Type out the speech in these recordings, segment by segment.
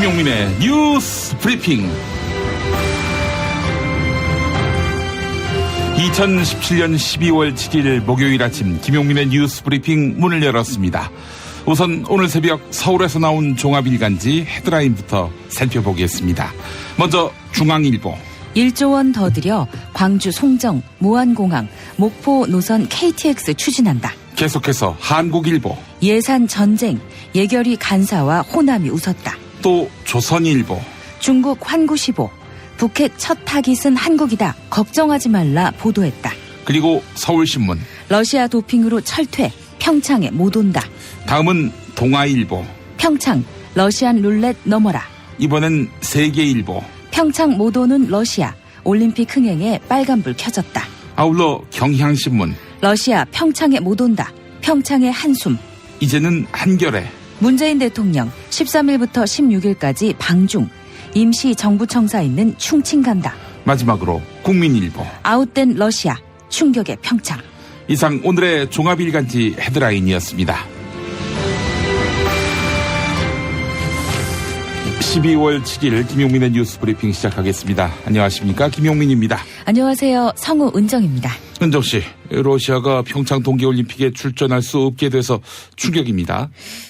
김용민의 뉴스 브리핑. 2017년 12월 7일 목요일 아침 김용민의 뉴스 브리핑 문을 열었습니다. 우선 오늘 새벽 서울에서 나온 종합일간지 헤드라인부터 살펴보겠습니다. 먼저 중앙일보. 1조 원 더 들여 광주 송정, 무안공항, 목포 노선 KTX 추진한다. 계속해서 한국일보. 예산 전쟁, 예결위 간사와 호남이 웃었다. 또 조선일보. 중국 환구시보, 북핵 첫 타깃은 한국이다. 걱정하지 말라 보도했다. 그리고 서울신문. 러시아 도핑으로 철퇴, 평창에 못 온다. 다음은 동아일보. 평창, 러시안 룰렛 넘어라. 이번엔 세계일보. 평창 못 오는 러시아, 올림픽 흥행에 빨간불 켜졌다. 아울러 경향신문. 러시아 평창에 못 온다. 평창의 한숨. 이제는 한겨레. 문재인 대통령 13일부터 16일까지 방중. 임시 정부청사 있는 충칭 간다. 마지막으로 국민일보. 아웃된 러시아, 충격의 평창. 이상 오늘의 종합일간지 헤드라인이었습니다. 12월 7일 김용민의 뉴스 브리핑 시작하겠습니다. 안녕하십니까? 김용민입니다. 안녕하세요. 성우 은정입니다. 은정 씨, 러시아가 평창 동계올림픽에 출전할 수 없게 돼서 충격입니다.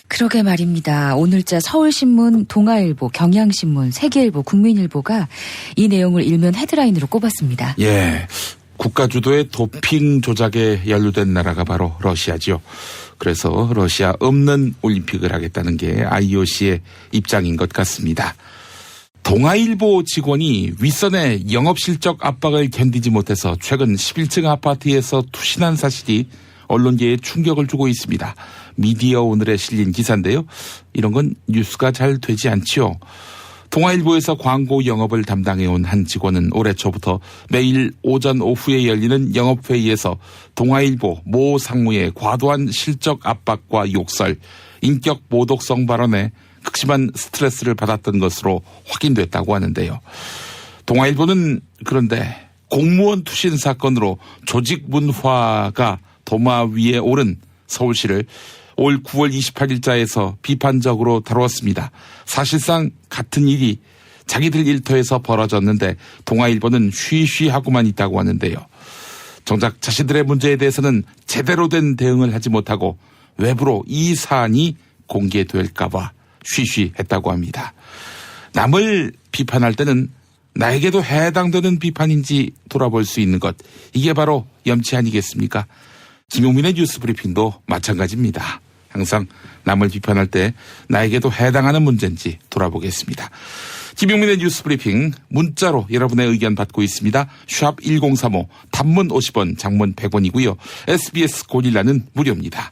그러게 말입니다. 오늘자 서울신문, 동아일보, 경향신문, 세계일보, 국민일보가 이 내용을 일면 헤드라인으로 꼽았습니다. 예, 국가 주도의 도핑 조작에 연루된 나라가 바로 러시아지요. 그래서 러시아 없는 올림픽을 하겠다는 게 IOC의 입장인 것 같습니다. 동아일보 직원이 윗선의 영업실적 압박을 견디지 못해서 최근 11층 아파트에서 투신한 사실이 언론계에 충격을 주고 있습니다. 미디어 오늘에 실린 기사인데요. 이런 건 뉴스가 잘 되지 않지요. 동아일보에서 광고 영업을 담당해온 한 직원은 올해 초부터 매일 오전 오후에 열리는 영업회의에서 동아일보 모 상무의 과도한 실적 압박과 욕설, 인격 모독성 발언에 극심한 스트레스를 받았던 것으로 확인됐다고 하는데요. 동아일보는 그런데 공무원 투신 사건으로 조직 문화가 도마 위에 오른 서울시를 올 9월 28일자에서 비판적으로 다루었습니다. 사실상 같은 일이 자기들 일터에서 벌어졌는데 동아일보는 쉬쉬하고만 있다고 하는데요. 정작 자신들의 문제에 대해서는 제대로 된 대응을 하지 못하고 외부로 이 사안이 공개될까 봐 쉬쉬했다고 합니다. 남을 비판할 때는 나에게도 해당되는 비판인지 돌아볼 수 있는 것, 이게 바로 염치 아니겠습니까? 김용민의 뉴스 브리핑도 마찬가지입니다. 항상 남을 비판할 때 나에게도 해당하는 문제인지 돌아보겠습니다. 김용민의 뉴스 브리핑 문자로 여러분의 의견 받고 있습니다. 샵 1035 단문 50원 장문 100원이고요. SBS 고릴라는 무료입니다.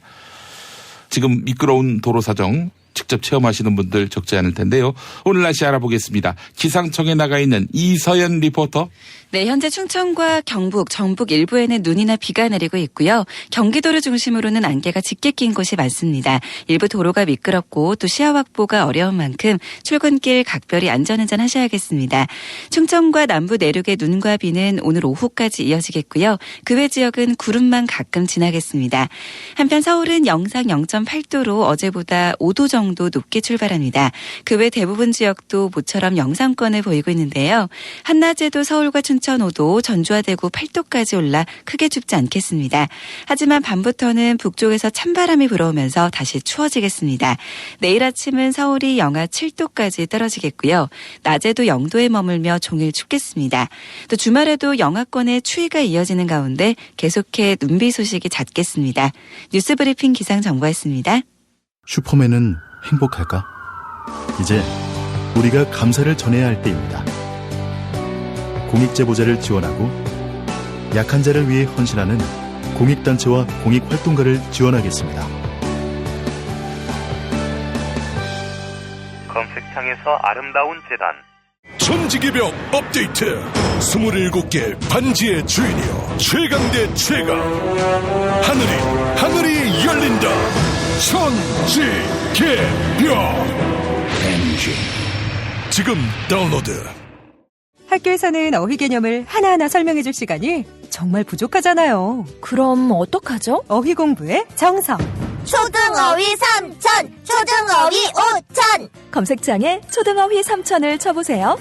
지금 미끄러운 도로 사정 직접 체험하시는 분들 적지 않을 텐데요. 오늘 날씨 알아보겠습니다. 기상청에 나가 있는 이서연 리포터. 네, 현재 충청과 경북, 전북 일부에는 눈이나 비가 내리고 있고요. 경기도를 중심으로는 안개가 짙게 낀 곳이 많습니다. 일부 도로가 미끄럽고 또 시야 확보가 어려운 만큼 출근길 각별히 안전운전 하셔야겠습니다. 충청과 남부 내륙의 눈과 비는 오늘 오후까지 이어지겠고요. 그 외 지역은 구름만 가끔 지나겠습니다. 한편 서울은 영상 0.8도로 어제보다 5도 정도 높게 출발합니다. 그 외 대부분 지역도 모처럼 영상권을 보이고 있는데요. 한낮에도 서울과 춘천 5도, 전주와 대구 8도까지 올라 크게 춥지 않겠습니다. 하지만 밤부터는 북쪽에서 찬바람이 불어오면서 다시 추워지겠습니다. 내일 아침은 서울이 영하 7도까지 떨어지겠고요. 낮에도 0도에 머물며 종일 춥겠습니다. 또 주말에도 영하권의 추위가 이어지는 가운데 계속해 눈비 소식이 잦겠습니다. 뉴스브리핑 기상정보였습니다. 슈퍼맨은 행복할까? 이제 우리가 감사를 전해야 할 때입니다. 공익제보자를 지원하고 약한 자를 위해 헌신하는 공익단체와 공익활동가를 지원하겠습니다. 검색창에서 아름다운 재단. 천지개벽 업데이트. 27개 반지의 주인이여 최강 대 최강. 하늘이 열린다. 천지개벽 엔진 지금 다운로드. 학교에서는 어휘 개념을 하나하나 설명해줄 시간이 정말 부족하잖아요. 그럼 어떡하죠? 어휘 공부의 정석. 초등어휘 3천, 초등어휘 5천. 검색창에 초등어휘 3000을 쳐보세요.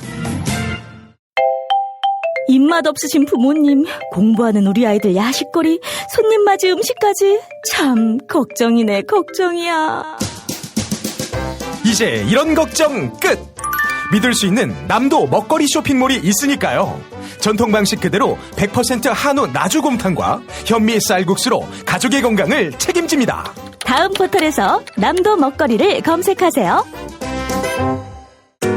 입맛 없으신 부모님, 공부하는 우리 아이들 야식거리, 손님 맞이 음식까지 참 걱정이네, 걱정이야. 이제 이런 걱정 끝! 믿을 수 있는 남도 먹거리 쇼핑몰이 있으니까요. 전통 방식 그대로 100% 한우 나주곰탕과 현미 쌀국수로 가족의 건강을 책임집니다. 다음 포털에서 남도 먹거리를 검색하세요.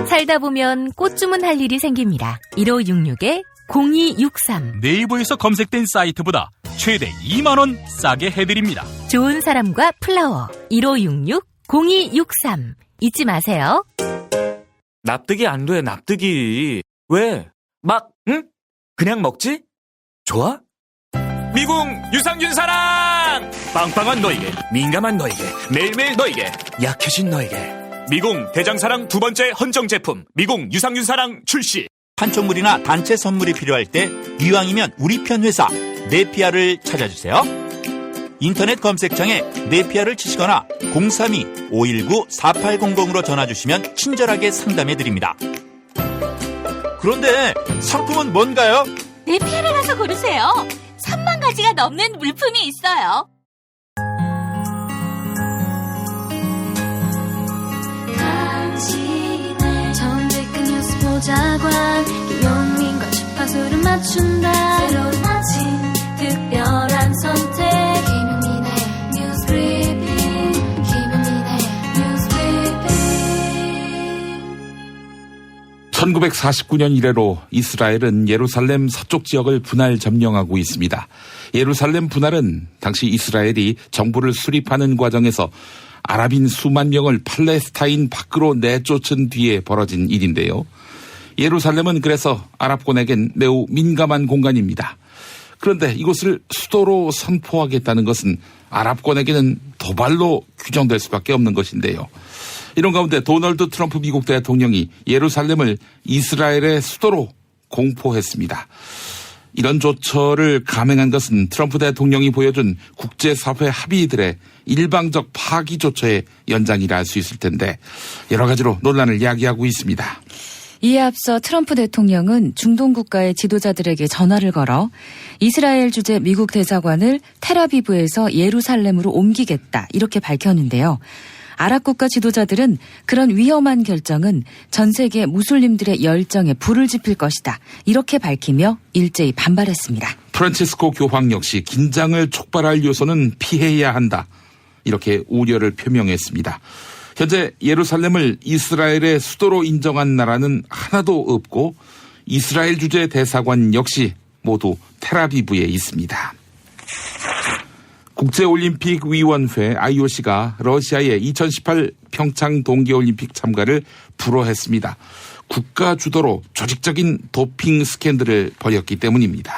살다 보면 꽃 주문할 일이 생깁니다. 1566-0263 네이버에서 검색된 사이트보다 최대 2만원 싸게 해드립니다. 좋은 사람과 플라워 1566-0263 잊지 마세요. 납득이 안 돼, 납득이. 왜? 막, 응? 그냥 먹지? 좋아? 미궁 유산균 사랑! 빵빵한 너에게, 민감한 너에게, 매일매일 너에게, 약해진 너에게. 미궁 대장사랑 두 번째 헌정 제품 미궁 유산균 사랑 출시. 판촉물이나 단체 선물이 필요할 때 이왕이면 우리 편 회사 네피아를 찾아주세요. 인터넷 검색창에 네피아를 치시거나 032-519-4800으로 전화주시면 친절하게 상담해드립니다. 그런데 상품은 뭔가요? 네피아를 가서 고르세요. 3만 가지가 넘는 물품이 있어요. 당신의 정직한 뉴스 보자관 김용민과 주파수를 맞춘다. 새로운 아침 특별한 선택 김용민의 뉴스 브리핑. 김용민의 뉴스 브리핑. 1949년 이래로 이스라엘은 예루살렘 서쪽 지역을 분할 점령하고 있습니다. 예루살렘 분할은 당시 이스라엘이 정부를 수립하는 과정에서 아랍인 수만 명을 팔레스타인 밖으로 내쫓은 뒤에 벌어진 일인데요. 예루살렘은 그래서 아랍권에겐 매우 민감한 공간입니다. 그런데 이곳을 수도로 선포하겠다는 것은 아랍권에게는 도발로 규정될 수밖에 없는 것인데요. 이런 가운데 도널드 트럼프 미국 대통령이 예루살렘을 이스라엘의 수도로 공포했습니다. 이런 조처를 감행한 것은 트럼프 대통령이 보여준 국제사회 합의들의 일방적 파기 조처의 연장이라 할 수 있을 텐데 여러 가지로 논란을 야기하고 있습니다. 이에 앞서 트럼프 대통령은 중동 국가의 지도자들에게 전화를 걸어 이스라엘 주재 미국 대사관을 텔아비브에서 예루살렘으로 옮기겠다 이렇게 밝혔는데요. 아랍 국가 지도자들은 그런 위험한 결정은 전 세계 무슬림들의 열정에 불을 지필 것이다 이렇게 밝히며 일제히 반발했습니다. 프란치스코 교황 역시 긴장을 촉발할 요소는 피해야 한다 이렇게 우려를 표명했습니다. 현재 예루살렘을 이스라엘의 수도로 인정한 나라는 하나도 없고 이스라엘 주재 대사관 역시 모두 텔아비브에 있습니다. 국제올림픽위원회 IOC가 러시아의 2018 평창 동계올림픽 참가를 불허했습니다. 국가 주도로 조직적인 도핑 스캔들을 벌였기 때문입니다.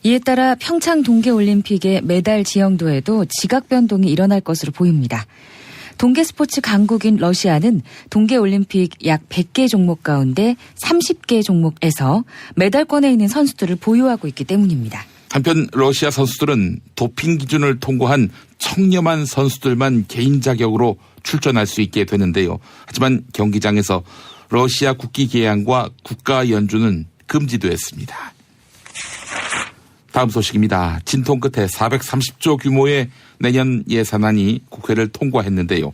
이에 따라 평창 동계올림픽의 메달 지형도에도 지각 변동이 일어날 것으로 보입니다. 동계스포츠 강국인 러시아는 동계올림픽 약 100개 종목 가운데 30개 종목에서 메달권에 있는 선수들을 보유하고 있기 때문입니다. 한편 러시아 선수들은 도핑 기준을 통과한 청렴한 선수들만 개인 자격으로 출전할 수 있게 되는데요. 하지만 경기장에서 러시아 국기 개양과 국가 연주는 금지됐습니다. 다음 소식입니다. 진통 끝에 430조 규모의 내년 예산안이 국회를 통과했는데요.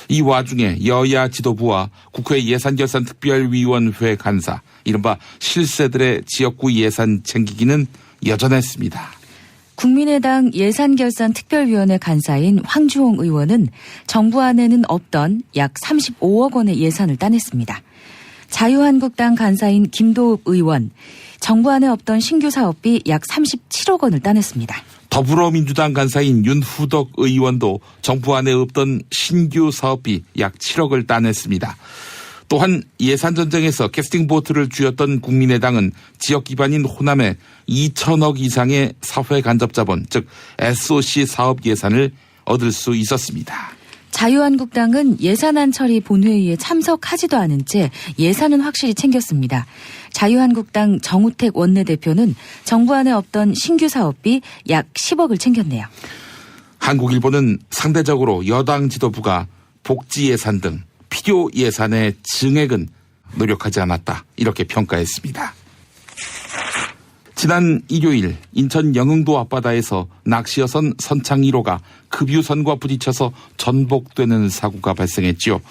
이 와중에 여야 지도부와 국회 예산결산특별위원회 간사, 이른바 실세들의 지역구 예산 챙기기는 여전했습니다. 국민의당 예산결산특별위원회 간사인 황주홍 의원은 정부 안에는 없던 약 35억 원의 예산을 따냈습니다. 자유한국당 간사인 김도읍 의원, 정부 안에 없던 신규 사업비 약 37억 원을 따냈습니다. 더불어민주당 간사인 윤후덕 의원도 정부 안에 없던 신규 사업비 약 7억을 따냈습니다. 또한 예산전쟁에서 캐스팅보트를 쥐었던 국민의당은 지역 기반인 호남에 2천억 이상의 사회 간접자본, 즉 SOC 사업 예산을 얻을 수 있었습니다. 자유한국당은 예산안 처리 본회의에 참석하지도 않은 채 예산은 확실히 챙겼습니다. 자유한국당 정우택 원내대표는 정부 안에 없던 신규 사업비 약 10억을 챙겼네요. 한국일보는 상대적으로 여당 지도부가 복지 예산 등 필요 예산의 증액은 노력하지 않았다. 이렇게 평가했습니다. 지난 일요일 인천 영흥도 앞바다에서 낚시어선 선창 1호가 급유선과 부딪혀서 전복되는 사고가 발생했지요.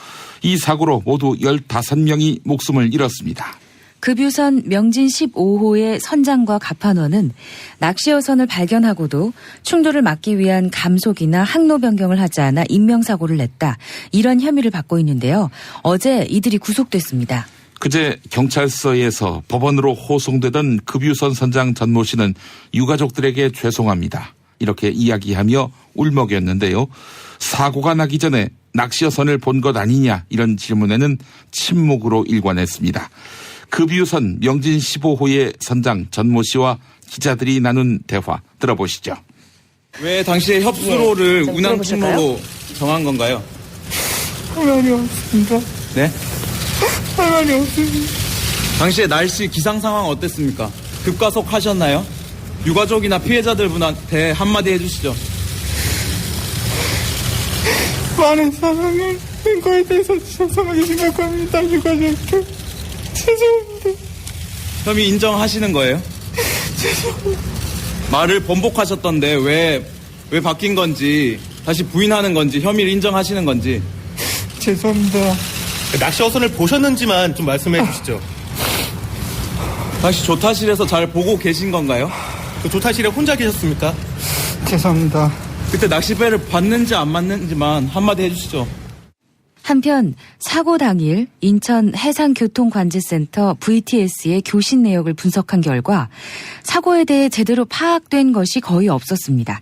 이 사고로 모두 15명이 목숨을 잃었습니다. 급유선 명진 15호의 선장과 갑판원은 낚시어선을 발견하고도 충돌을 막기 위한 감속이나 항로 변경을 하지 않아 인명사고를 냈다. 이런 혐의를 받고 있는데요. 어제 이들이 구속됐습니다. 그제 경찰서에서 법원으로 호송되던 급유선 선장 전모 씨는 유가족들에게 죄송합니다. 이렇게 이야기하며 울먹였는데요. 사고가 나기 전에 낚시어선을 본 것 아니냐 이런 질문에는 침묵으로 일관했습니다. 급유선 명진 15호의 선장 전모 씨와 기자들이 나눈 대화 들어보시죠. 왜 당시에 협수로를 운항 통로로 정한 건가요? 상관이 없습니다. 네? 상관이 없습니다. 당시에 날씨 기상 상황 어땠습니까? 급가속 하셨나요? 유가족이나 피해자들 분한테 한마디 해주시죠. 많은 사랑을 한 거에 대해서 죄송하게 생각합니다. 유가족들 죄송합니다. 혐의 인정하시는 거예요? 죄송합니다. 말을 번복하셨던데 왜 바뀐 건지 다시 부인하는 건지 혐의를 인정하시는 건지. 죄송합니다. 낚시어선을 보셨는지만 좀 말씀해 주시죠. 다시 조타실에서 잘 보고 계신 건가요? 그 조타실에 혼자 계셨습니까? 죄송합니다. 그때 낚시배를 봤는지 안 봤는지만 한마디 해주시죠. 한편 사고 당일 인천 해상교통관제센터 VTS의 교신 내역을 분석한 결과 사고에 대해 제대로 파악된 것이 거의 없었습니다.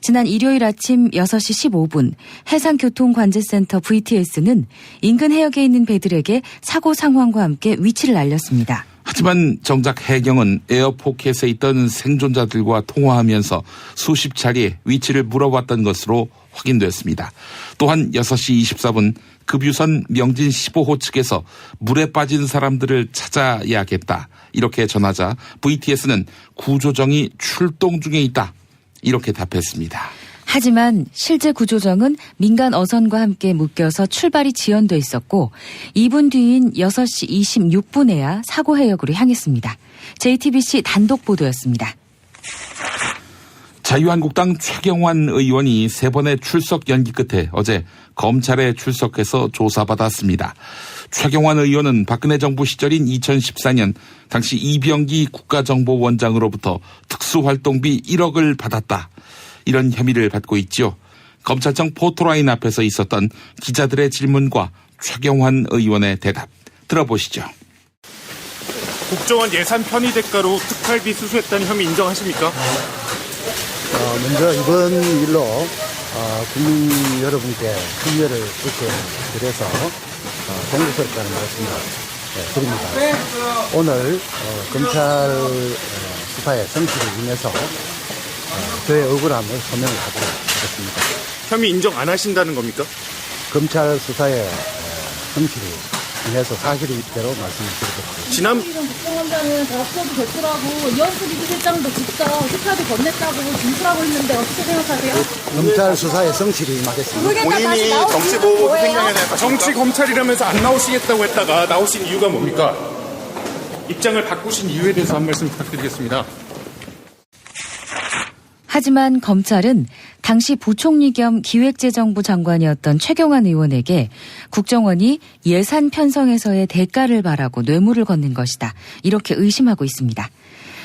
지난 일요일 아침 6시 15분 해상교통관제센터 VTS는 인근 해역에 있는 배들에게 사고 상황과 함께 위치를 알렸습니다. 하지만 정작 해경은 에어포켓에 있던 생존자들과 통화하면서 수십 차례 위치를 물어봤던 것으로 확인됐습니다. 또한 6시 24분 급유선 명진 15호 측에서 물에 빠진 사람들을 찾아야겠다. 이렇게 전하자 VTS는 구조정이 출동 중에 있다. 이렇게 답했습니다. 하지만 실제 구조정은 민간 어선과 함께 묶여서 출발이 지연돼 있었고 2분 뒤인 6시 26분에야 사고 해역으로 향했습니다. JTBC 단독 보도였습니다. 자유한국당 최경환 의원이 3번의 출석 연기 끝에 어제 검찰에 출석해서 조사받았습니다. 최경환 의원은 박근혜 정부 시절인 2014년 당시 이병기 국가정보원장으로부터 특수활동비 1억을 받았다. 이런 혐의를 받고 있지요. 검찰청 포토라인 앞에서 있었던 기자들의 질문과 최경환 의원의 대답 들어보시죠. 국정원 예산 편의 대가로 특활비 수수했다는 혐의 인정하십니까? 먼저 이번 일로 국민 여러분께 심려를 이렇게 드려서 송구스럽다는 말씀을 드립니다. 오늘 검찰 수사의 성실을 인해서 저의 억울함을 소명을 하도록 하겠습니다. 혐의 인정 안 하신다는 겁니까? 검찰 수사의 성실을 인해서 사실대로 말씀을 드리겠습니다. 지난 국정원장은 덕서도 됐더라고 이현수 비서실장도 직접 특활비 건넸다고 진술하고 있는데 어떻게 생각하세요? 검찰 수사의 성실을 임하겠습니다. 본인이 정치보복 횡령에 대한 정치 검찰이라면서 안 나오시겠다고 했다가 나오신 이유가 뭡니까? 입장을 바꾸신 이유에 대해서 한 말씀 부탁드리겠습니다. 하지만 검찰은 당시 부총리 겸 기획재정부 장관이었던 최경환 의원에게 국정원이 예산 편성에서의 대가를 바라고 뇌물을 건넨 것이다. 이렇게 의심하고 있습니다.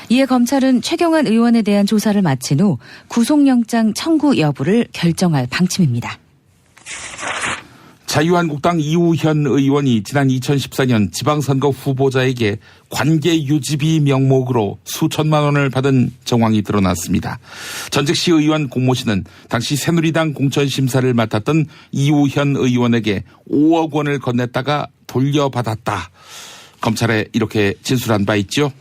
이에 검찰은 최경환 의원에 대한 조사를 마친 후 구속영장 청구 여부를 결정할 방침입니다. 자유한국당 이우현 의원이 지난 2014년 지방선거 후보자에게 관계 유지비 명목으로 수천만 원을 받은 정황이 드러났습니다. 전직 시의원 공모 씨는 당시 새누리당 공천심사를 맡았던 이우현 의원에게 5억 원을 건넸다가 돌려받았다. 검찰에 이렇게 진술한 바 있죠.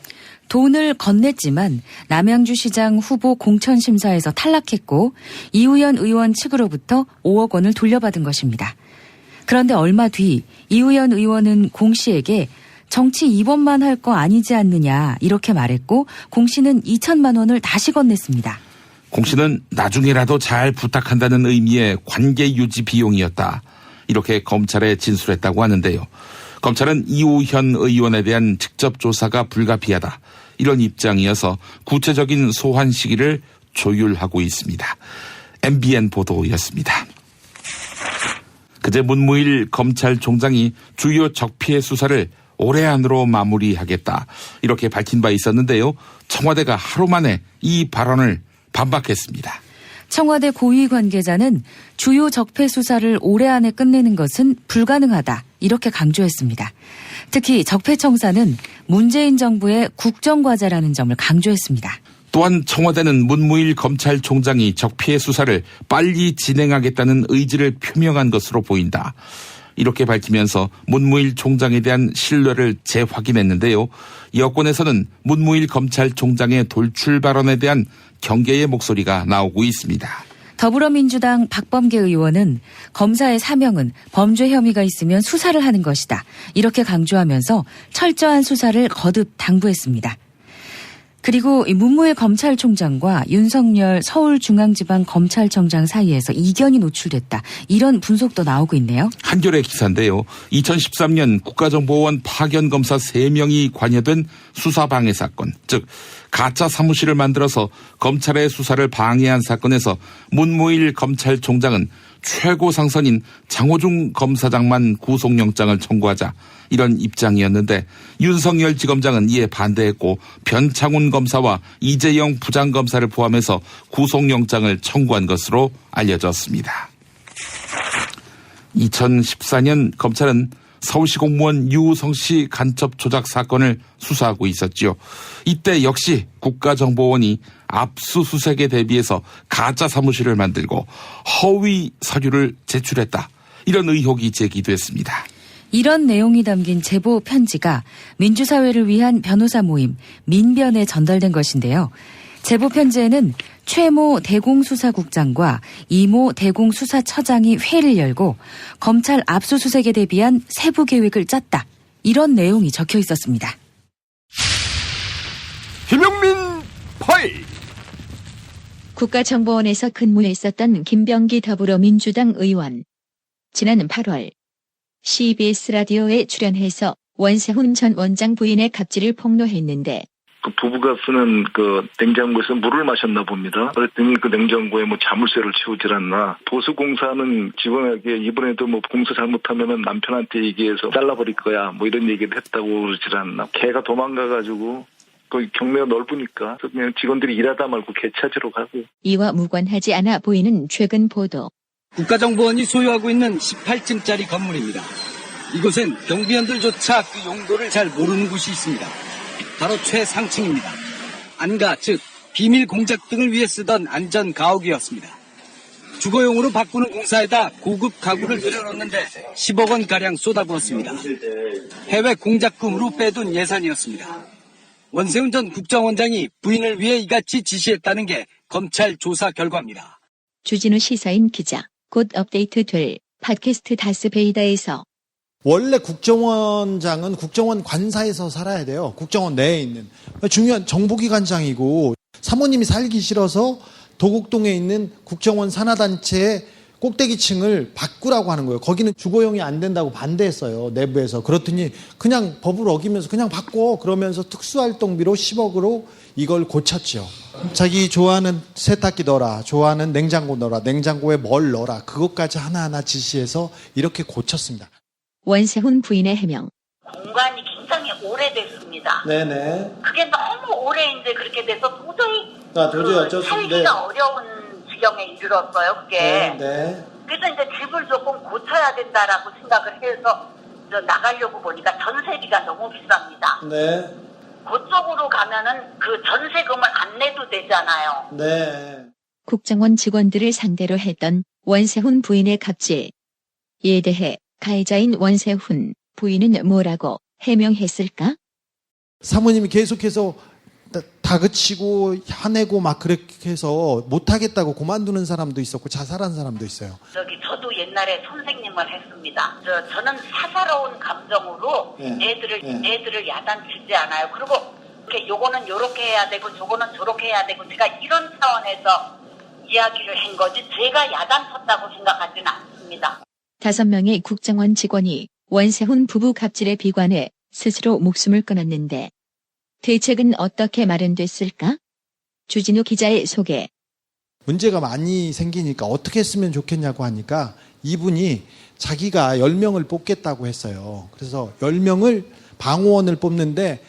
돈을 건넸지만 남양주시장 후보 공천심사에서 탈락했고 이우현 의원 측으로부터 5억 원을 돌려받은 것입니다. 그런데 얼마 뒤 이우현 의원은 공 씨에게 정치 2번만 할 거 아니지 않느냐 이렇게 말했고 공 씨는 2천만 원을 다시 건넸습니다. 공 씨는 나중에라도 잘 부탁한다는 의미의 관계 유지 비용이었다. 이렇게 검찰에 진술했다고 하는데요. 검찰은 이우현 의원에 대한 직접 조사가 불가피하다. 이런 입장이어서 구체적인 소환 시기를 조율하고 있습니다. MBN 보도였습니다. 그제 문무일 검찰총장이 주요 적폐 수사를 올해 안으로 마무리하겠다. 이렇게 밝힌 바 있었는데요. 청와대가 하루 만에 이 발언을 반박했습니다. 청와대 고위 관계자는 주요 적폐 수사를 올해 안에 끝내는 것은 불가능하다. 이렇게 강조했습니다. 특히 적폐청사는 문재인 정부의 국정과제라는 점을 강조했습니다. 또한 청와대는 문무일 검찰총장이 적폐 수사를 빨리 진행하겠다는 의지를 표명한 것으로 보인다. 이렇게 밝히면서 문무일 총장에 대한 신뢰를 재확인했는데요. 여권에서는 문무일 검찰총장의 돌출 발언에 대한 경계의 목소리가 나오고 있습니다. 더불어민주당 박범계 의원은 검사의 사명은 범죄 혐의가 있으면 수사를 하는 것이다. 이렇게 강조하면서 철저한 수사를 거듭 당부했습니다. 그리고 문무일 검찰총장과 윤석열 서울중앙지방검찰청장 사이에서 이견이 노출됐다. 이런 분석도 나오고 있네요. 한겨레 기사인데요. 2013년 국가정보원 파견 검사 3명이 관여된 수사방해 사건, 즉 가짜 사무실을 만들어서 검찰의 수사를 방해한 사건에서 문무일 검찰총장은 최고 상선인 장호중 검사장만 구속영장을 청구하자 이런 입장이었는데 윤석열 지검장은 이에 반대했고 변창훈 검사와 이재영 부장검사를 포함해서 구속영장을 청구한 것으로 알려졌습니다. 2014년 검찰은 서울시 공무원 유우성 씨 간첩 조작 사건을 수사하고 있었지요. 이때 역시 국가정보원이 압수수색에 대비해서 가짜 사무실을 만들고 허위 서류를 제출했다. 이런 의혹이 제기됐습니다. 이런 내용이 담긴 제보 편지가 민주사회를 위한 변호사 모임 민변에 전달된 것인데요. 제보 편지에는 최모 대공수사국장과 이모 대공수사처장이 회의를 열고 검찰 압수수색에 대비한 세부 계획을 짰다. 이런 내용이 적혀 있었습니다. 김영민 파일. 국가정보원에서 근무했었던 김병기 더불어민주당 의원. 지난 8월 CBS 라디오에 출연해서 원세훈 전 원장 부인의 갑질을 폭로했는데 그 부부가 쓰는 그 냉장고에서 물을 마셨나 봅니다. 그랬더니 그 냉장고에 뭐 자물쇠를 채우질 않나. 보수공사는 직원에게 이번에도 뭐 공사 잘못하면은 남편한테 얘기해서 잘라버릴 거야. 뭐 이런 얘기를 했다고 그러질 않나. 걔가 도망가가지고 그 경매가 넓으니까 그냥 직원들이 일하다 말고 개 찾으러 가고. 이와 무관하지 않아 보이는 최근 보도. 국가정보원이 소유하고 있는 18층짜리 건물입니다. 이곳엔 경비원들조차 그 용도를 잘 모르는 곳이 있습니다. 바로 최상층입니다. 안가, 즉 비밀 공작 등을 위해 쓰던 안전 가옥이었습니다. 주거용으로 바꾸는 공사에다 고급 가구를 들여놓는데 10억 원가량 쏟아부었습니다. 해외 공작금으로 빼둔 예산이었습니다. 원세훈 전 국정원장이 부인을 위해 이같이 지시했다는 게 검찰 조사 결과입니다. 주진우 시사인 기자, 곧 업데이트 될 팟캐스트 다스베이다에서 원래 국정원장은 국정원 관사에서 살아야 돼요. 국정원 내에 있는. 중요한 정보기관장이고 사모님이 살기 싫어서 도곡동에 있는 국정원 산하단체의 꼭대기층을 바꾸라고 하는 거예요. 거기는 주거용이 안 된다고 반대했어요. 내부에서. 그렇더니 그냥 법을 어기면서 그냥 바꿔. 그러면서 특수활동비로 10억으로 이걸 고쳤죠. 자기 좋아하는 세탁기 넣어라. 좋아하는 냉장고 넣어라. 냉장고에 뭘 넣어라. 그것까지 하나하나 지시해서 이렇게 고쳤습니다. 원세훈 부인의 해명. 공간이 굉장히 오래됐습니다. 네네. 그게 너무 오래 이제 그렇게 돼서 도저히 어쩔 수 살기가 어려운 지경에 이르렀어요. 그게. 네. 그래서 이제 집을 조금 고쳐야 된다라고 생각을 해서 나가려고 보니까 전세비가 너무 비쌉니다. 네. 그쪽으로 가면은 그 전세금을 안 내도 되잖아요. 네. 국정원 직원들을 상대로 했던 원세훈 부인의 갑질. 이에 대해 가해자인 원세훈 부인은 뭐라고 해명했을까? 사모님이 계속해서 다그치고 화내고 막 그렇게 해서 못하겠다고 그만두는 사람도 있었고 자살한 사람도 있어요. 저도 옛날에 선생님을 했습니다. 저는 사사로운 감정으로 애들을 야단치지 않아요. 그리고 이렇게 요거는 요렇게 해야 되고 저거는 저렇게 해야 되고 제가 이런 차원에서 이야기를 한 거지 제가 야단쳤다고 생각하지는 않습니다. 5명의 국정원 직원이 원세훈 부부 갑질에 비관해 스스로 목숨을 끊었는데 대책은 어떻게 마련됐을까? 주진우 기자의 소개. 문제가 많이 생기니까 어떻게 했으면 좋겠냐고 하니까 이분이 자기가 10명을 뽑겠다고 했어요. 그래서 10명을 방호원을 뽑는데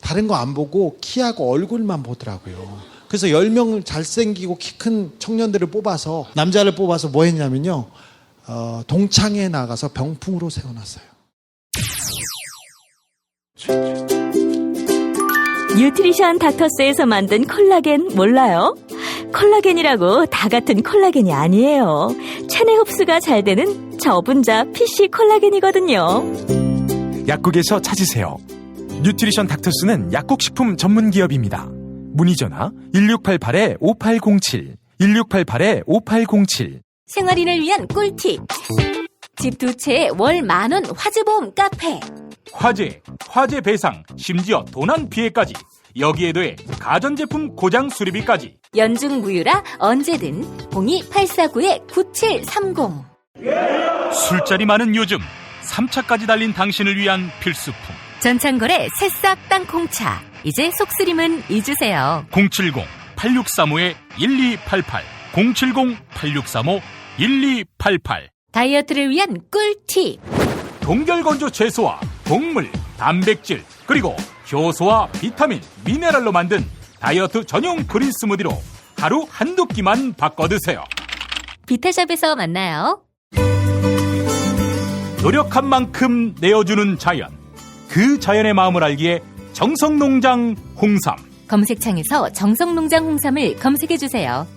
다른 거 안 보고 키하고 얼굴만 보더라고요. 그래서 10명을 잘생기고 키 큰 청년들을 뽑아서, 남자를 뽑아서 뭐 했냐면요. 동창회에 나가서 병풍으로 세워놨어요. 뉴트리션 닥터스에서 만든 콜라겐 몰라요? 콜라겐이라고 다 같은 콜라겐이 아니에요. 체내 흡수가 잘 되는 저분자 PC 콜라겐이거든요. 약국에서 찾으세요. 뉴트리션 닥터스는 약국식품 전문기업입니다. 문의전화 1688-5807 1688-5807. 생활인을 위한 꿀팁. 집 두 채에 월 10,000원 화재보험 카페. 화재 배상, 심지어 도난 피해까지. 여기에 더해 가전제품 고장 수리비까지. 연중 무휴라 언제든 02849-9730. 술자리 많은 요즘 3차까지 달린 당신을 위한 필수품. 전창걸의 새싹 땅콩차. 이제 속쓰림은 잊으세요. 070-8635-1288 070-8635-1288. 다이어트를 위한 꿀팁. 동결건조 채소와 동물, 단백질, 그리고 효소와 비타민, 미네랄로 만든 다이어트 전용 그린 스무디로 하루 한두 끼만 바꿔 드세요. 비타샵에서 만나요. 노력한 만큼 내어주는 자연. 그 자연의 마음을 알기에 정성농장 홍삼. 검색창에서 정성농장 홍삼을 검색해주세요.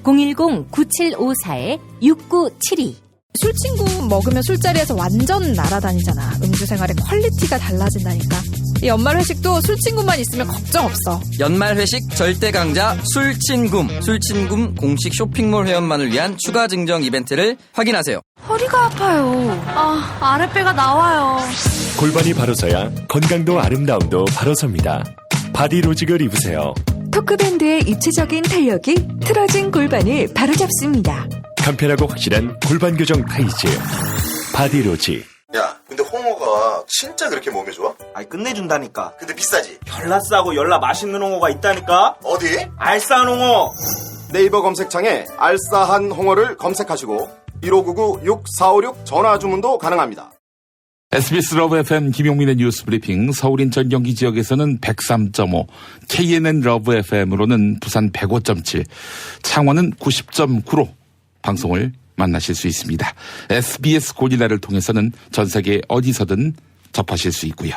010-9754-6972. 술친구 먹으면 술자리에서 완전 날아다니잖아. 음주생활의 퀄리티가 달라진다니까. 연말 회식도 술친구만 있으면 걱정 없어. 연말 회식 절대 강자 술친굼. 술친굼 공식 쇼핑몰 회원만을 위한 추가 증정 이벤트를 확인하세요. 허리가 아파요. 아랫배가 나와요. 골반이 바로 서야 건강도 아름다움도 바로 섭니다. 바디로직을 입으세요. 토크밴드의 입체적인 탄력이 틀어진 골반을 바로잡습니다. 간편하고 확실한 골반 교정 타이즈 바디로직. 야, 근데 홍어가 진짜 그렇게 몸에 좋아? 아니 끝내준다니까. 근데 비싸지? 열나 싸고 열나 맛있는 홍어가 있다니까. 어디? 알싸한 홍어. 네이버 검색창에 알싸한 홍어를 검색하시고 1599-6456 전화 주문도 가능합니다. SBS 러브 FM 김용민의 뉴스 브리핑. 서울 인천 경기 지역에서는 103.5, KNN 러브 FM으로는 부산 105.7, 창원은 90.9로 방송을 만나실 수 있습니다. SBS 고릴라를 통해서는 전 세계 어디서든 접하실 수 있고요.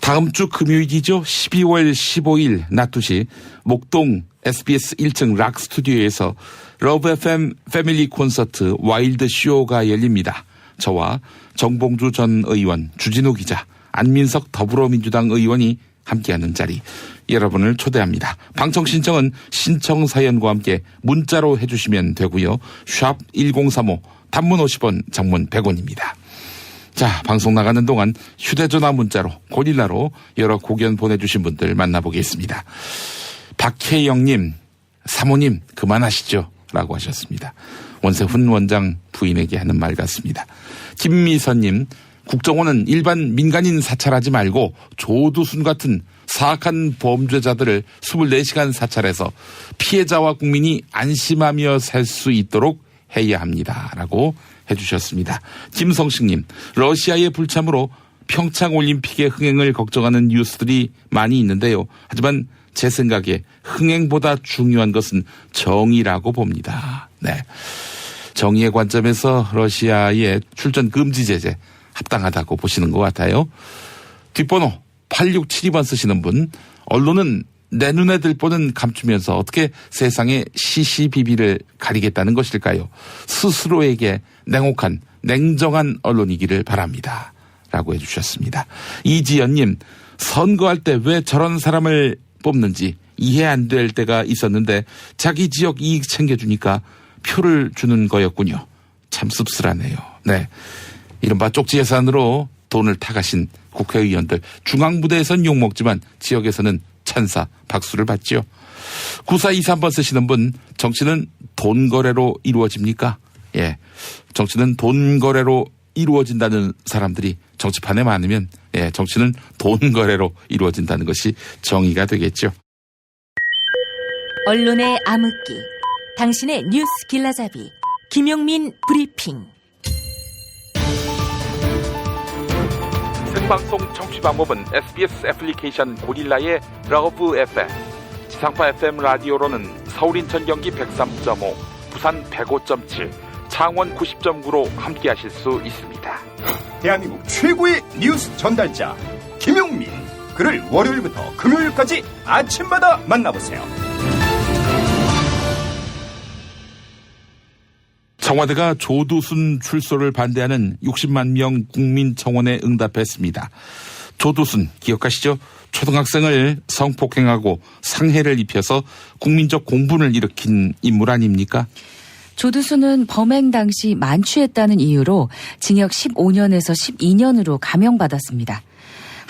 다음 주 금요일이죠. 12월 15일 낮 2시 목동 SBS 1층 락 스튜디오에서 러브 FM 패밀리 콘서트 와일드 쇼가 열립니다. 저와 정봉주 전 의원, 주진우 기자, 안민석 더불어민주당 의원이 함께하는 자리, 여러분을 초대합니다. 방청 신청은 신청 사연과 함께 문자로 해주시면 되고요. 샵 1035, 단문 50원, 장문 100원입니다. 자, 방송 나가는 동안 휴대전화 문자로, 고릴라로 여러 고견 보내주신 분들 만나보겠습니다. 박혜영님, 사모님 그만하시죠 라고 하셨습니다. 원세훈 원장 부인에게 하는 말 같습니다. 김미선님, 국정원은 일반 민간인 사찰하지 말고 조두순 같은 사악한 범죄자들을 24시간 사찰해서 피해자와 국민이 안심하며 살 수 있도록 해야 합니다 라고 해주셨습니다. 김성식님, 러시아의 불참으로 평창올림픽의 흥행을 걱정하는 뉴스들이 많이 있는데요. 하지만 제 생각에 흥행보다 중요한 것은 정의라고 봅니다. 네, 정의의 관점에서 러시아의 출전 금지 제재 합당하다고 보시는 것 같아요. 뒷번호 8672번 쓰시는 분, 언론은 내 눈에 들보는 감추면서 어떻게 세상의 시시비비를 가리겠다는 것일까요? 스스로에게 냉혹한 냉정한 언론이기를 바랍니다 라고 해주셨습니다. 이지연님, 선거할 때 왜 저런 사람을 뽑는지 이해 안 될 때가 있었는데 자기 지역 이익 챙겨주니까 표를 주는 거였군요. 참 씁쓸하네요. 네, 이른바 쪽지 예산으로 돈을 타가신 국회의원들, 중앙부대에선 욕먹지만 지역에서는 찬사 박수를 받지요. 9423번 쓰시는 분, 정치는 돈 거래로 이루어집니까? 예, 정치는 돈 거래로 이루어진다는 사람들이 정치판에 많으면 예, 정치는 돈 거래로 이루어진다는 것이 정의가 되겠죠. 언론의 암흑기, 당신의 뉴스 길라잡이, 김용민 브리핑. 생방송 청취 방법은 SBS 애플리케이션 고릴라의 러브 FM, 지상파 FM 라디오로는 서울 인천 경기 103.5, 부산 105.7, 창원 90.9로 함께하실 수 있습니다. 대한민국 최고의 뉴스 전달자 김용민, 그를 월요일부터 금요일까지 아침마다 만나보세요. 청와대가 조두순 출소를 반대하는 60만 명 국민청원에 응답했습니다. 조두순 기억하시죠? 초등학생을 성폭행하고 상해를 입혀서 국민적 공분을 일으킨 인물 아닙니까? 조두순은 범행 당시 만취했다는 이유로 징역 15년에서 12년으로 감형받았습니다.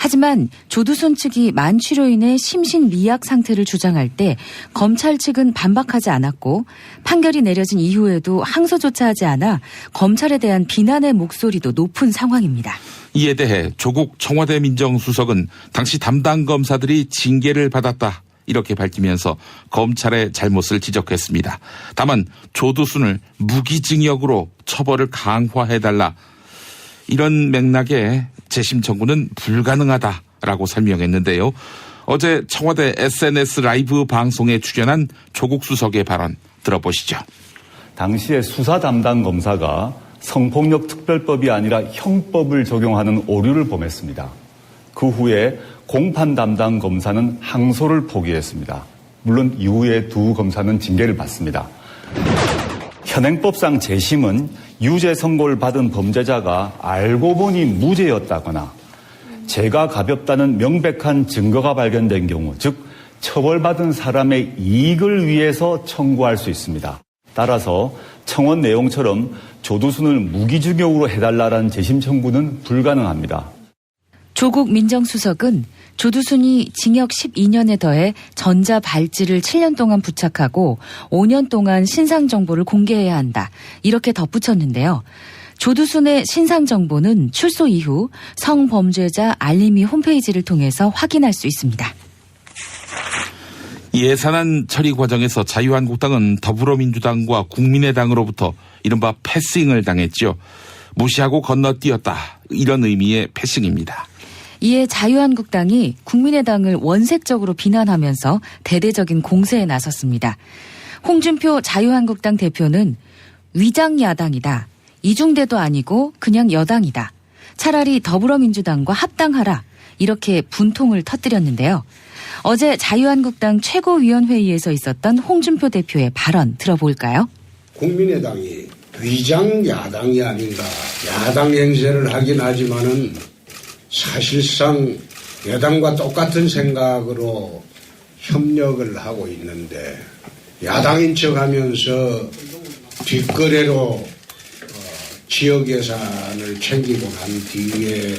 하지만 조두순 측이 만취로 인해 심신미약 상태를 주장할 때 검찰 측은 반박하지 않았고 판결이 내려진 이후에도 항소조차 하지 않아 검찰에 대한 비난의 목소리도 높은 상황입니다. 이에 대해 조국 청와대 민정수석은 당시 담당 검사들이 징계를 받았다 이렇게 밝히면서 검찰의 잘못을 지적했습니다. 다만 조두순을 무기징역으로 처벌을 강화해달라, 이런 맥락의 재심 청구는 불가능하다라고 설명했는데요. 어제 청와대 SNS 라이브 방송에 출연한 조국 수석의 발언 들어보시죠. 당시에 수사 담당 검사가 성폭력 특별법이 아니라 형법을 적용하는 오류를 범했습니다. 그 후에 공판 담당 검사는 항소를 포기했습니다. 물론 이후에 두 검사는 징계를 받습니다. 현행법상 재심은 유죄 선고를 받은 범죄자가 알고 보니 무죄였다거나 죄가 가볍다는 명백한 증거가 발견된 경우, 즉 처벌받은 사람의 이익을 위해서 청구할 수 있습니다. 따라서 청원 내용처럼 조두순을 무기징역으로 해달라는 재심 청구는 불가능합니다. 조국 민정수석은 조두순이 징역 12년에 더해 전자발찌를 7년 동안 부착하고 5년 동안 신상정보를 공개해야 한다, 이렇게 덧붙였는데요. 조두순의 신상정보는 출소 이후 성범죄자 알림이 홈페이지를 통해서 확인할 수 있습니다. 예산안 처리 과정에서 자유한국당은 더불어민주당과 국민의당으로부터 이른바 패싱을 당했죠. 무시하고 건너뛰었다, 이런 의미의 패싱입니다. 이에 자유한국당이 국민의당을 원색적으로 비난하면서 대대적인 공세에 나섰습니다. 홍준표 자유한국당 대표는 위장야당이다, 이중대도 아니고 그냥 여당이다, 차라리 더불어민주당과 합당하라, 이렇게 분통을 터뜨렸는데요. 어제 자유한국당 최고위원회의에서 있었던 홍준표 대표의 발언 들어볼까요? 국민의당이 위장야당이 아닌가, 야당 행세를 하긴 하지만은 사실상 여당과 똑같은 생각으로 협력을 하고 있는데, 야당인 척하면서 뒷거래로 지역 예산을 챙기고 난 뒤에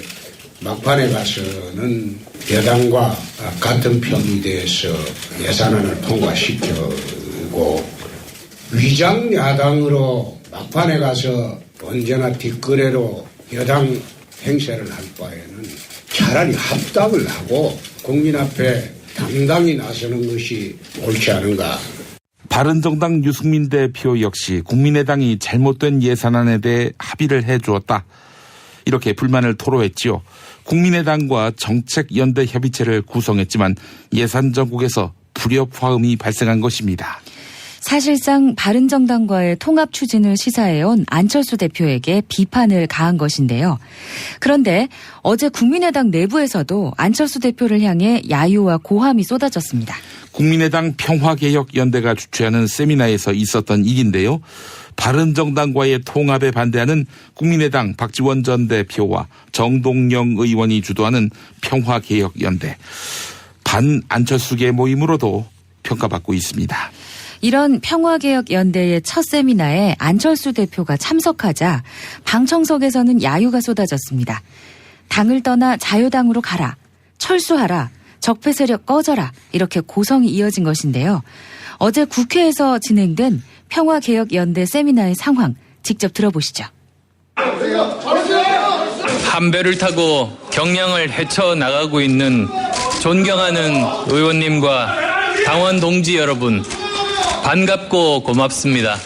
막판에 가서는 여당과 같은 편이 돼서 예산안을 통과시키고, 위장 야당으로 막판에 가서 언제나 뒷거래로 여당 행세를 할 바에는 차라리 합당을 하고 국민 앞에 당당히 나서는 것이 옳지 않은가. 바른정당 유승민 대표 역시 국민의당이 잘못된 예산안에 대해 합의를 해주었다, 이렇게 불만을 토로했지요. 국민의당과 정책연대협의체를 구성했지만 예산 정국에서 불협화음이 발생한 것입니다. 사실상 바른정당과의 통합 추진을 시사해온 안철수 대표에게 비판을 가한 것인데요. 그런데 어제 국민의당 내부에서도 안철수 대표를 향해 야유와 고함이 쏟아졌습니다. 국민의당 평화개혁연대가 주최하는 세미나에서 있었던 일인데요. 바른정당과의 통합에 반대하는 국민의당 박지원 전 대표와 정동영 의원이 주도하는 평화개혁연대, 반안철수계 모임으로도 평가받고 있습니다. 이런 평화개혁연대의 첫 세미나에 안철수 대표가 참석하자 방청석에서는 야유가 쏟아졌습니다. 당을 떠나 자유당으로 가라, 철수하라, 적폐 세력 꺼져라, 이렇게 고성이 이어진 것인데요. 어제 국회에서 진행된 평화개혁연대 세미나의 상황 직접 들어보시죠. 한 배를 타고 경량을 헤쳐나가고 있는 존경하는 의원님과 당원 동지 여러분, 반갑고 고맙습니다.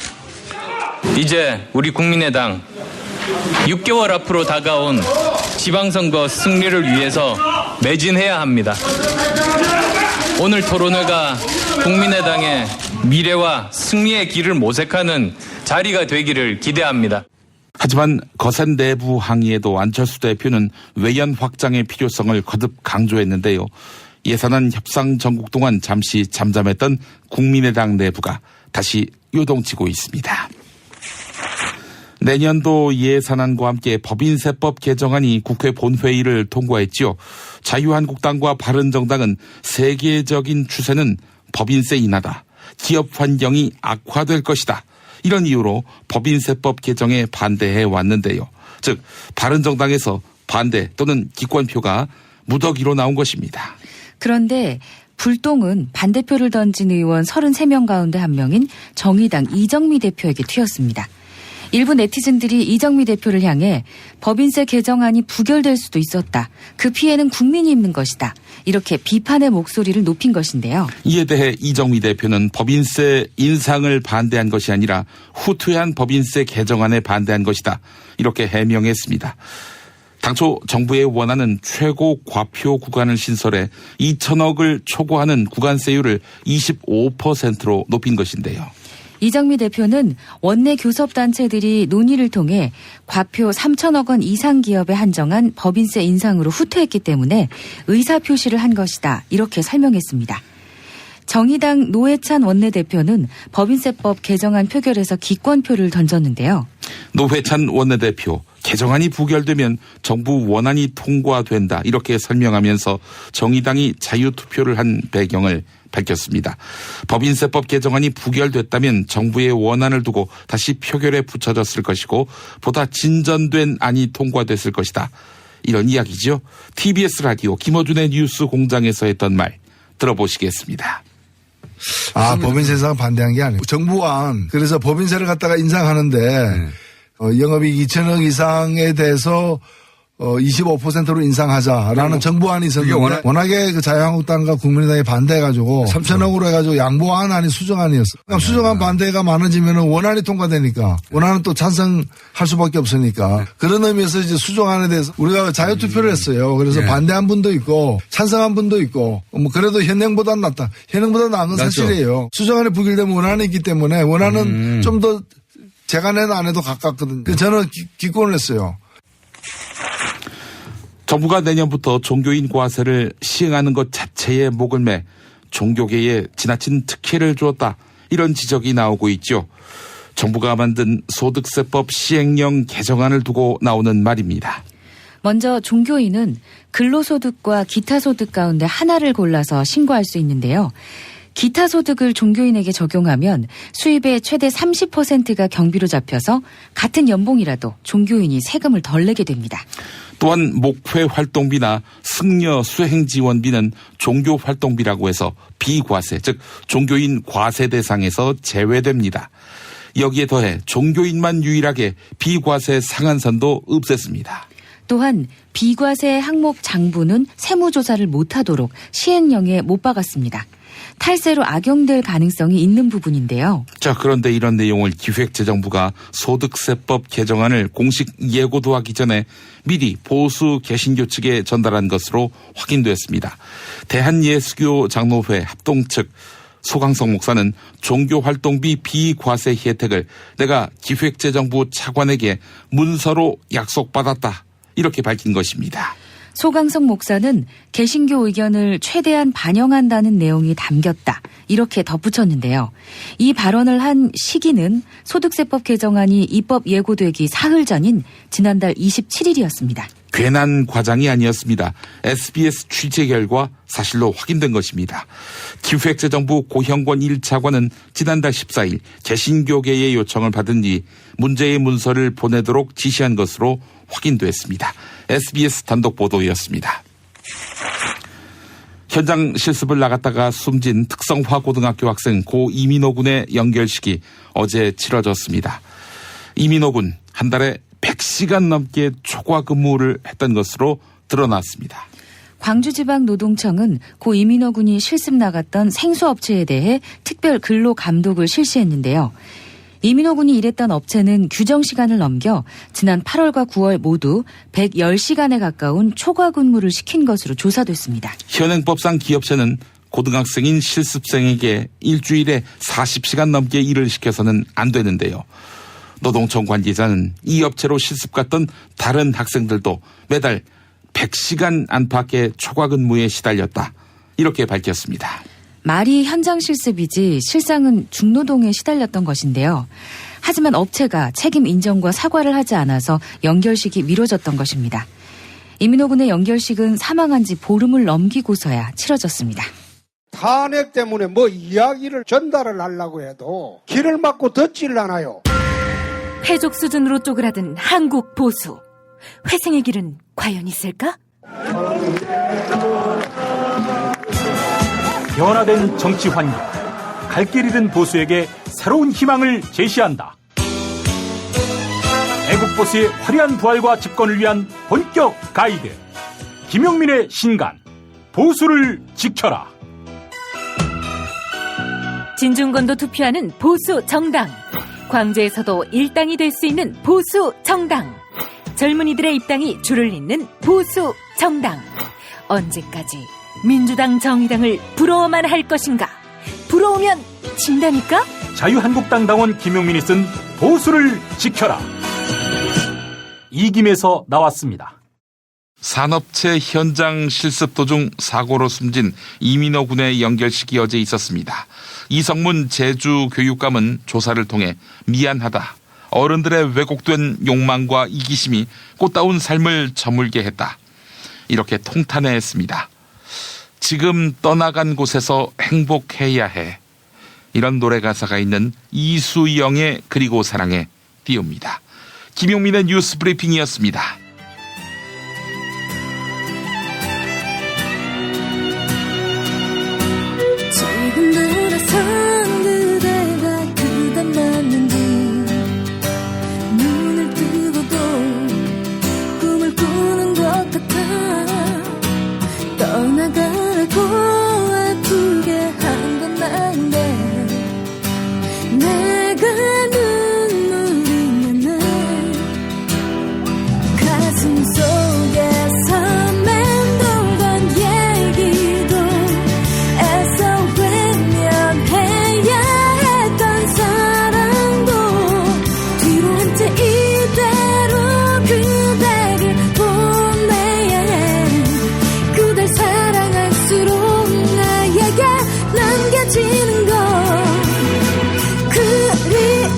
이제 우리 국민의당 6개월 앞으로 다가온 지방선거 승리를 위해서 매진해야 합니다. 오늘 토론회가 국민의당의 미래와 승리의 길을 모색하는 자리가 되기를 기대합니다. 하지만 거센 내부 항의에도 안철수 대표는 외연 확장의 필요성을 거듭 강조했는데요. 예산안 협상 전국 동안 잠시 잠잠했던 국민의당 내부가 다시 요동치고 있습니다. 내년도 예산안과 함께 법인세법 개정안이 국회 본회의를 통과했지요. 자유한국당과 바른정당은 세계적인 추세는 법인세 인하다. 기업 환경이 악화될 것이다. 이런 이유로 법인세법 개정에 반대해 왔는데요. 즉 바른정당에서 반대 또는 기권표가 무더기로 나온 것입니다. 그런데 불똥은 반대표를 던진 의원 33명 가운데 한 명인 정의당 이정미 대표에게 튀었습니다. 일부 네티즌들이 이정미 대표를 향해 법인세 개정안이 부결될 수도 있었다. 그 피해는 국민이 입는 것이다. 이렇게 비판의 목소리를 높인 것인데요. 이에 대해 이정미 대표는 법인세 인상을 반대한 것이 아니라 후퇴한 법인세 개정안에 반대한 것이다. 이렇게 해명했습니다. 당초 정부의 원하는 최고 과표 구간을 신설해 2천억을 초과하는 구간세율을 25%로 높인 것인데요. 이정미 대표는 원내 교섭단체들이 논의를 통해 과표 3천억 원 이상 기업에 한정한 법인세 인상으로 후퇴했기 때문에 의사표시를 한 것이다. 이렇게 설명했습니다. 정의당 노회찬 원내대표는 법인세법 개정안 표결에서 기권표를 던졌는데요. 노회찬 원내대표, 개정안이 부결되면 정부 원안이 통과된다. 이렇게 설명하면서 정의당이 자유투표를 한 배경을 밝혔습니다. 법인세법 개정안이 부결됐다면 정부의 원안을 두고 다시 표결에 붙여졌을 것이고 보다 진전된 안이 통과됐을 것이다. 이런 이야기죠. TBS 라디오 김어준의 뉴스 공장에서 했던 말 들어보시겠습니다. 법인세 인상 반대한 게 아니고 정부안 그래서 법인세를 갖다가 인상하는데 영업이익 2천억 이상에 대해서 25%로 인상하자라는 정부안이 있었는데 워낙에 그 자유한국당과 국민의당이 반대해가지고 3천억으로 해가지고 양보안 아닌 수정안이었어. 그러니까 수정안 반대가 많아지면 원안이 통과되니까 원안은 또 찬성할 수밖에 없으니까 그런 의미에서 이제 수정안에 대해서 우리가 자유투표를 했어요. 그래서 반대한 분도 있고 찬성한 분도 있고 뭐 그래도 현행보다는 낫다. 현행보다 나은 건 사실이에요. 수정안이 부결되면 원안이 있기 때문에 원안은 좀 더 제가 낸 안에도 가깝거든요. 저는 기권을 했어요. 정부가 내년부터 종교인 과세를 시행하는 것 자체에 목을 매 종교계에 지나친 특혜를 주었다. 이런 지적이 나오고 있죠. 정부가 만든 소득세법 시행령 개정안을 두고 나오는 말입니다. 먼저 종교인은 근로소득과 기타소득 가운데 하나를 골라서 신고할 수 있는데요. 기타소득을 종교인에게 적용하면 수입의 최대 30%가 경비로 잡혀서 같은 연봉이라도 종교인이 세금을 덜 내게 됩니다. 또한 목회 활동비나 승려 수행 지원비는 종교 활동비라고 해서 비과세, 즉 종교인 과세 대상에서 제외됩니다. 여기에 더해 종교인만 유일하게 비과세 상한선도 없앴습니다. 또한 비과세 항목 장부는 세무조사를 못하도록 시행령에 못 박았습니다. 탈세로 악용될 가능성이 있는 부분인데요. 자, 그런데 이런 내용을 기획재정부가 소득세법 개정안을 공식 예고도 하기 전에 미리 보수 개신교 측에 전달한 것으로 확인됐습니다. 대한예수교 장로회 합동 측 소강성 목사는 종교활동비 비과세 혜택을 내가 기획재정부 차관에게 문서로 약속받았다. 이렇게 밝힌 것입니다. 소강성 목사는 개신교 의견을 최대한 반영한다는 내용이 담겼다. 이렇게 덧붙였는데요. 이 발언을 한 시기는 소득세법 개정안이 입법 예고되기 사흘 전인 지난달 27일이었습니다. 괜한 과장이 아니었습니다. SBS 취재 결과 사실로 확인된 것입니다. 기획재정부 고형권 1차관은 지난달 14일 개신교계의 요청을 받은 뒤 문제의 문서를 보내도록 지시한 것으로 확인됐습니다. SBS 단독 보도였습니다. 현장 실습을 나갔다가 숨진 특성화 고등학교 학생 고 이민호 군의 연결식이 어제 치러졌습니다. 이민호군 한 달에 100시간 넘게 초과 근무를 했던 것으로 드러났습니다. 광주지방노동청은 고 이민호 군이 실습 나갔던 생수업체에 대해 특별 근로 감독을 실시했는데요. 이민호 군이 일했던 업체는 규정 시간을 넘겨 지난 8월과 9월 모두 110시간에 가까운 초과 근무를 시킨 것으로 조사됐습니다. 현행법상 기업체는 고등학생인 실습생에게 일주일에 40시간 넘게 일을 시켜서는 안 되는데요. 노동청 관계자는 이 업체로 실습 갔던 다른 학생들도 매달 100시간 안팎의 초과 근무에 시달렸다. 이렇게 밝혔습니다. 말이 현장 실습이지 실상은 중노동에 시달렸던 것인데요. 하지만 업체가 책임 인정과 사과를 하지 않아서 연결식이 미뤄졌던 것입니다. 이민호 군의 연결식은 사망한 지 보름을 넘기고서야 치러졌습니다. 탄핵 때문에 뭐 이야기를 전달을 하려고 해도 길을 막고 듣질 않아요. 패족 수준으로 쪼그라든 한국 보수. 회생의 길은 과연 있을까? 변화된 정치 환경, 갈 길 잃은 보수에게 새로운 희망을 제시한다. 애국 보수의 화려한 부활과 집권을 위한 본격 가이드, 김용민의 신간, 보수를 지켜라. 진중권도 투표하는 보수 정당. 광주에서도 일당이 될 수 있는 보수 정당. 젊은이들의 입당이 줄을 잇는 보수 정당. 언제까지 민주당 정의당을 부러워만 할 것인가? 부러우면 진다니까? 자유한국당 당원 김용민이 쓴 보수를 지켜라. 이김에서 나왔습니다. 산업체 현장 실습 도중 사고로 숨진 이민호 군의 연결식이 어제 있었습니다. 이성문 제주교육감은 조사를 통해 미안하다. 어른들의 왜곡된 욕망과 이기심이 꽃다운 삶을 저물게 했다. 이렇게 통탄해했습니다. 지금 떠나간 곳에서 행복해야 해. 이런 노래 가사가 있는 이수영의 그리고 사랑에 띄웁니다. 김용민의 뉴스 브리핑이었습니다. 지금 돌아선 그대가 그대 맞는지 눈을 뜨고도 꿈을 꾸는 것 같아. 떠나가라고 아프게 한 건 난데 내가 눈물이 나네. 가슴 속에서 맴돌던 얘기도 애써 외면해야 했던 사랑도 뒤로 한 채 이대로 그대를 보내야 해. 그댈 사랑할수록 나에게 남겨지는 건 그리움.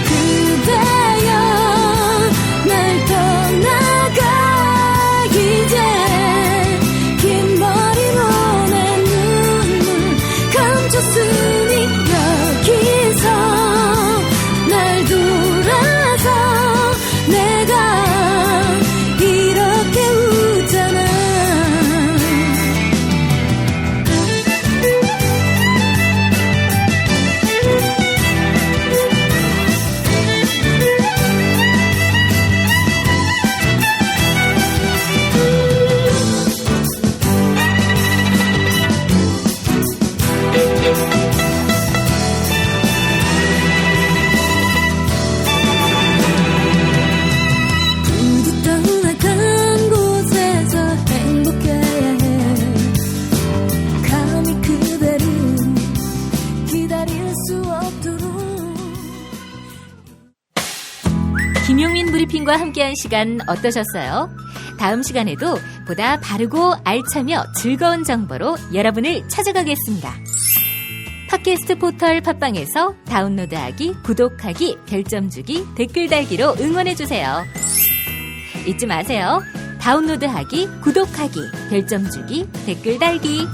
그대여 날 떠나가 이제 긴 머리로 내 눈물 감췄으니 여기서 날 돌아서 내가 이렇게 웃잖아. 부디 떠나간 곳에서 행복해야 해. 감히 그대를 기다릴 수 없도록. 김용민 브리핑과 함께한 시간 어떠셨어요? 다음 시간에도 보다 바르고 알차며 즐거운 정보로 여러분을 찾아가겠습니다. 팟캐스트 포털 팟빵에서 다운로드하기, 구독하기, 별점 주기, 댓글 달기로 응원해주세요. 잊지 마세요. 다운로드하기, 구독하기, 별점 주기, 댓글 달기.